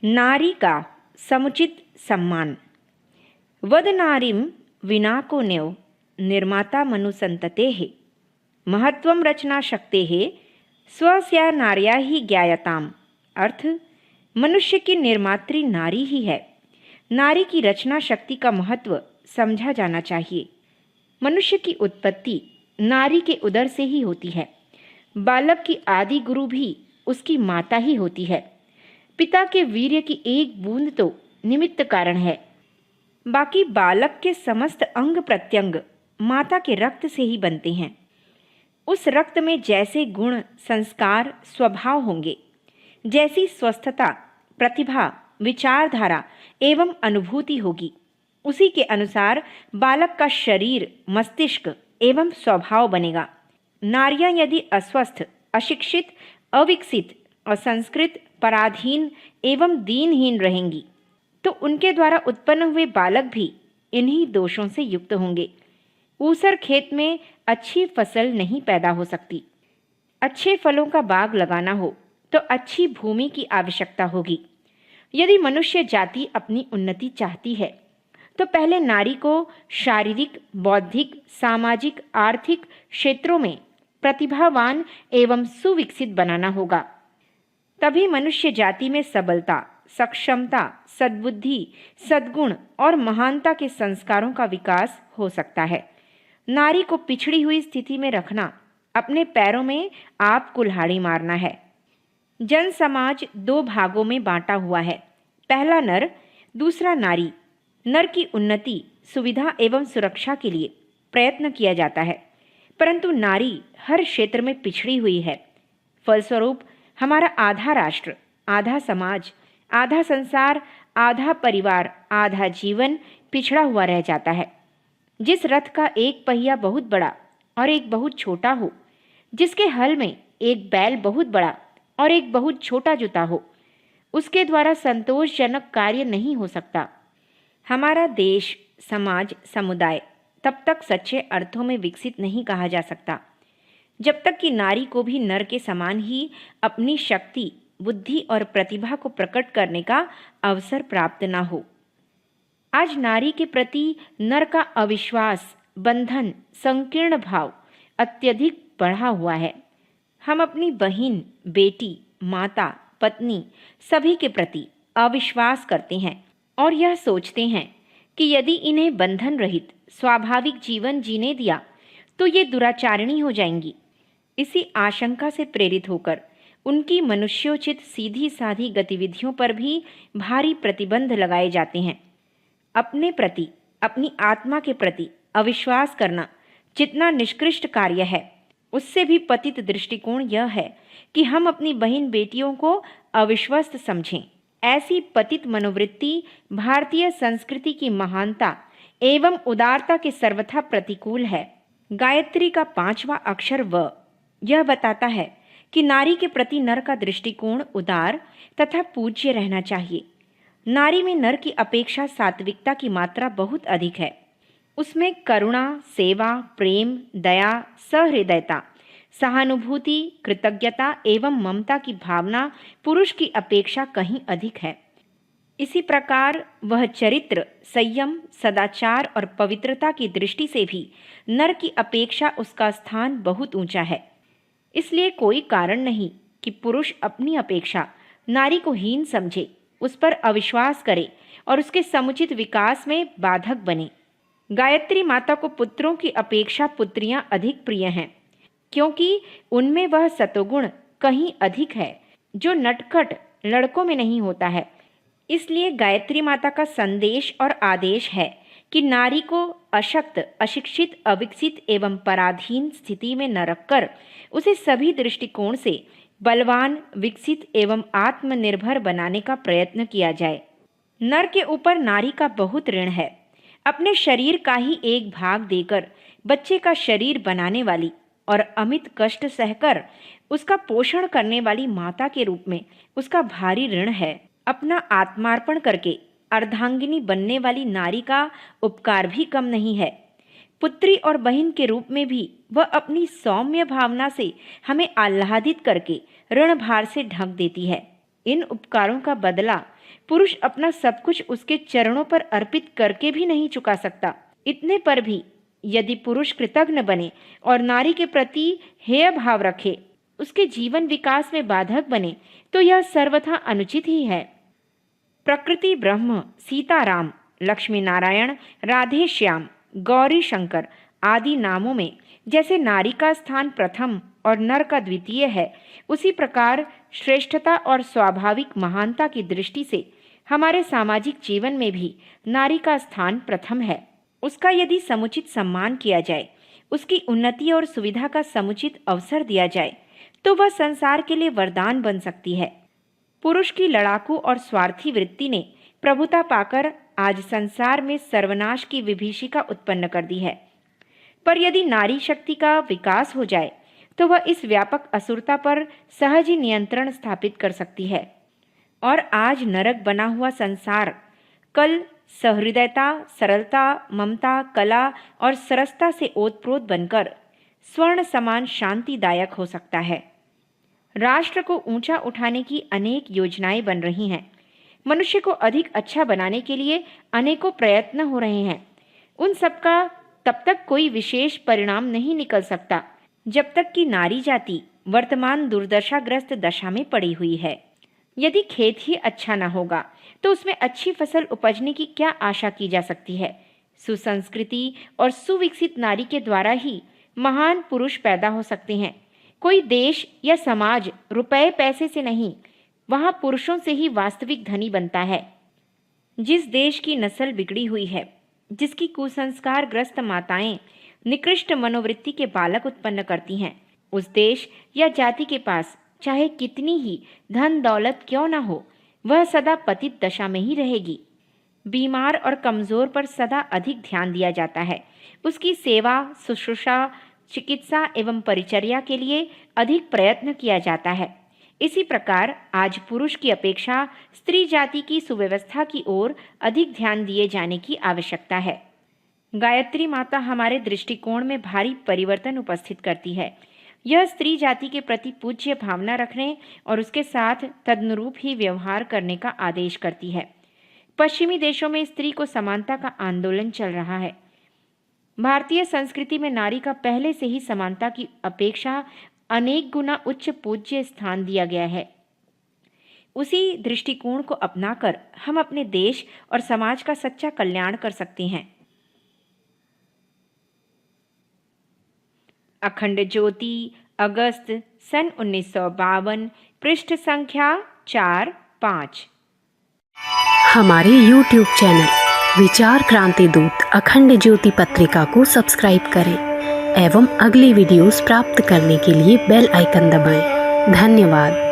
नारी का समुचित सम्मान। वद नारीम विनाको न्यव निर्माता मनुसंततेः महत्वम रचना शक्तेः स्वस्या नार्या ही ज्ञायताम। अर्थ, मनुष्य की निर्मात्री नारी ही है। नारी की रचना शक्ति का महत्व समझा जाना चाहिए। मनुष्य की उत्पत्ति नारी के उदर से ही होती है। बालक की आदि गुरु भी उसकी माता ही होती है। पिता के वीर्य की एक बूंद तो निमित्त कारण है, बाकी बालक के समस्त अंग प्रत्यंग माता के रक्त से ही बनते हैं। उस रक्त में जैसे गुण, संस्कार, स्वभाव होंगे, जैसी स्वस्थता, प्रतिभा, विचारधारा एवं अनुभूति होगी, उसी के अनुसार बालक का शरीर, मस्तिष्क एवं स्वभाव बनेगा। नारियां यदि अस्वस्थ, अशिक्षित, अविकसित, असंस्कृत, पराधीन एवं दीनहीन रहेंगी तो उनके द्वारा उत्पन्न हुए बालक भी इन्हीं दोषों से युक्त होंगे। ऊसर खेत में अच्छी फसल नहीं पैदा हो सकती। अच्छे फलों का बाग लगाना हो तो अच्छी भूमि की आवश्यकता होगी। यदि मनुष्य जाति अपनी उन्नति चाहती है तो पहले नारी को शारीरिक, बौद्धिक, सामाजिक, आर्थिक क्षेत्रों में प्रतिभावान एवं सुविकसित बनाना होगा। तभी मनुष्य जाति में सबलता, सक्षमता, सद्बुद्धि, सद्गुण और महानता के संस्कारों का विकास हो सकता है। नारी को पिछड़ी हुई स्थिति में रखना अपने पैरों में आप कुल्हाड़ी मारना है। जन समाज दो भागों में बांटा हुआ है, पहला नर, दूसरा नारी। नर की उन्नति, सुविधा एवं सुरक्षा के लिए प्रयत्न किया जाता है, परंतु नारी हर क्षेत्र में पिछड़ी हुई है। फलस्वरूप हमारा आधा राष्ट्र, आधा समाज, आधा संसार, आधा परिवार, आधा जीवन पिछड़ा हुआ रह जाता है। जिस रथ का एक पहिया बहुत बड़ा और एक बहुत छोटा हो, जिसके हल में एक बैल बहुत बड़ा और एक बहुत छोटा जुता हो, उसके द्वारा संतोषजनक कार्य नहीं हो सकता। हमारा देश, समाज, समुदाय तब तक सच्चे अर्थों में विकसित नहीं कहा जा सकता जब तक कि नारी को भी नर के समान ही अपनी शक्ति, बुद्धि और प्रतिभा को प्रकट करने का अवसर प्राप्त न हो। आज नारी के प्रति नर का अविश्वास, बंधन, संकीर्ण भाव अत्यधिक बढ़ा हुआ है। हम अपनी बहन, बेटी, माता, पत्नी सभी के प्रति अविश्वास करते हैं और यह सोचते हैं कि यदि इन्हें बंधन रहित स्वाभाविक जीवन जीने दिया तो ये दुराचारिणी हो जाएंगी। इसी आशंका से प्रेरित होकर उनकी मनुष्योचित सीधी साधी गतिविधियों पर भी भारी प्रतिबंध लगाए जाते हैं। अपने प्रति, अपनी आत्मा के प्रति अविश्वास करना जितना निष्कृष्ट कार्य है, उससे भी पतित दृष्टिकोण यह है कि हम अपनी बहन बेटियों को अविश्वस्त समझें। ऐसी पतित मनोवृत्ति भारतीय संस्कृति की महानता एवं उदारता के सर्वथा प्रतिकूल है। गायत्री का 5वां अक्षर व यह बताता है कि नारी के प्रति नर का दृष्टिकोण उदार तथा पूज्य रहना चाहिए। नारी में नर की अपेक्षा सात्विकता की मात्रा बहुत अधिक है। उसमें करुणा, सेवा, प्रेम, दया, सहृदयता, सहानुभूति, कृतज्ञता एवं ममता की भावना पुरुष की अपेक्षा कहीं अधिक है। इसी प्रकार वह चरित्र, संयम, सदाचार और पवित्रता की दृष्टि से भी नर की अपेक्षा उसका स्थान बहुत ऊंचा है। इसलिए कोई कारण नहीं कि पुरुष अपनी अपेक्षा नारी को हीन समझे, उस पर अविश्वास करे और उसके समुचित विकास में बाधक बने। गायत्री माता को पुत्रों की अपेक्षा पुत्रियां अधिक प्रिय हैं, क्योंकि उनमें वह सतोगुण कहीं अधिक है जो नटखट लड़कों में नहीं होता है। इसलिए गायत्री माता का संदेश और आदेश है कि नारी को अशक्त, अशिक्षित, अविकसित एवं पराधीन स्थिति में न रखकर उसे सभी दृष्टिकोण से बलवान, विकसित एवं आत्मनिर्भर बनाने का प्रयत्न किया जाए। नर के ऊपर नारी का बहुत ऋण है। अपने शरीर का ही एक भाग देकर बच्चे का शरीर बनाने वाली और अमित कष्ट सहकर उसका पोषण करने वाली माता के रूप में उसका भारी ऋण है। अपना आत्मार्पण करके अर्धांगिनी बनने वाली नारी का उपकार भी कम नहीं है। पुत्री और बहन के रूप में भी वह अपनी सौम्य भावना से हमें आह्लादित करके ऋण भार से ढक देती है। इन उपकारों का बदला पुरुष अपना सब कुछ उसके चरणों पर अर्पित करके भी नहीं चुका सकता। इतने पर भी यदि पुरुष कृतज्ञ बने और नारी के प्रति हेय भाव रखे, उसके जीवन विकास में बाधक बने, तो यह सर्वथा अनुचित ही है। प्रकृति ब्रह्म, सीताराम, लक्ष्मी नारायण, राधे श्याम, गौरी शंकर आदि नामों में जैसे नारी का स्थान प्रथम और नर का द्वितीय है, उसी प्रकार श्रेष्ठता और स्वाभाविक महानता की दृष्टि से हमारे सामाजिक जीवन में भी नारी का स्थान प्रथम है। उसका यदि समुचित सम्मान किया जाए, उसकी उन्नति और सुविधा का समुचित अवसर दिया जाए, तो वह संसार के लिए वरदान बन सकती है। पुरुष की लड़ाकू और स्वार्थी वृत्ति ने प्रभुता पाकर आज संसार में सर्वनाश की विभीषिका उत्पन्न कर दी है। पर यदि नारी शक्ति का विकास हो जाए तो वह इस व्यापक असुरता पर सहज ही नियंत्रण स्थापित कर सकती है और आज नरक बना हुआ संसार कल सहृदयता, सरलता, ममता, कला और सरसता से ओतप्रोत बनकर स्वर्ण समान शांतिदायक हो सकता है। राष्ट्र को ऊंचा उठाने की अनेक योजनाएं बन रही हैं। मनुष्य को अधिक अच्छा बनाने के लिए अनेकों प्रयत्न हो रहे हैं। उन सबका तब तक कोई विशेष परिणाम नहीं निकल सकता जब तक कि नारी जाति वर्तमान दुर्दशाग्रस्त दशा में पड़ी हुई है। यदि खेत ही अच्छा न होगा तो उसमें अच्छी फसल उपजने की क्या आशा की जा सकती है। सुसंस्कृति और सुविकसित नारी के द्वारा ही महान पुरुष पैदा हो सकते हैं। कोई देश या समाज रुपए पैसे से नहीं, वहां पुरुषों से ही वास्तविक धनी बनता है। जिस देश की नस्ल बिगड़ी हुई है, जिसकी कुसंस्कार ग्रस्त माताएं निकृष्ट मनोवृत्ति के बालक उत्पन्न करती हैं, उस देश या जाति के पास चाहे कितनी ही धन दौलत क्यों न हो, वह सदा पतित दशा में ही रहेगी। बीमार और कमजोर पर सदा अधिक ध्यान दिया जाता है। उसकी सेवा, शुश्रूषा, चिकित्सा एवं परिचर्या के लिए अधिक प्रयत्न किया जाता है। इसी प्रकार आज पुरुष की अपेक्षा स्त्री जाति की सुव्यवस्था की ओर अधिक ध्यान दिए जाने की आवश्यकता है। गायत्री माता हमारे दृष्टिकोण में भारी परिवर्तन उपस्थित करती है। यह स्त्री जाति के प्रति पूज्य भावना रखने और उसके साथ तदनुरूप ही व्यवहार करने का आदेश करती है। पश्चिमी देशों में स्त्री को समानता का आंदोलन चल रहा है। भारतीय संस्कृति में नारी का पहले से ही समानता की अपेक्षा अनेक गुना उच्च पूज्य स्थान दिया गया है। उसी दृष्टिकोण को अपनाकर हम अपने देश और समाज का सच्चा कल्याण कर सकते हैं। अखंड ज्योति, अगस्त सन 1952, पृष्ठ संख्या 4-5। हमारे YouTube चैनल विचार क्रांति दूत अखंड ज्योति पत्रिका को सब्सक्राइब करें एवं अगली वीडियोस प्राप्त करने के लिए बेल आइकन दबाएं। धन्यवाद।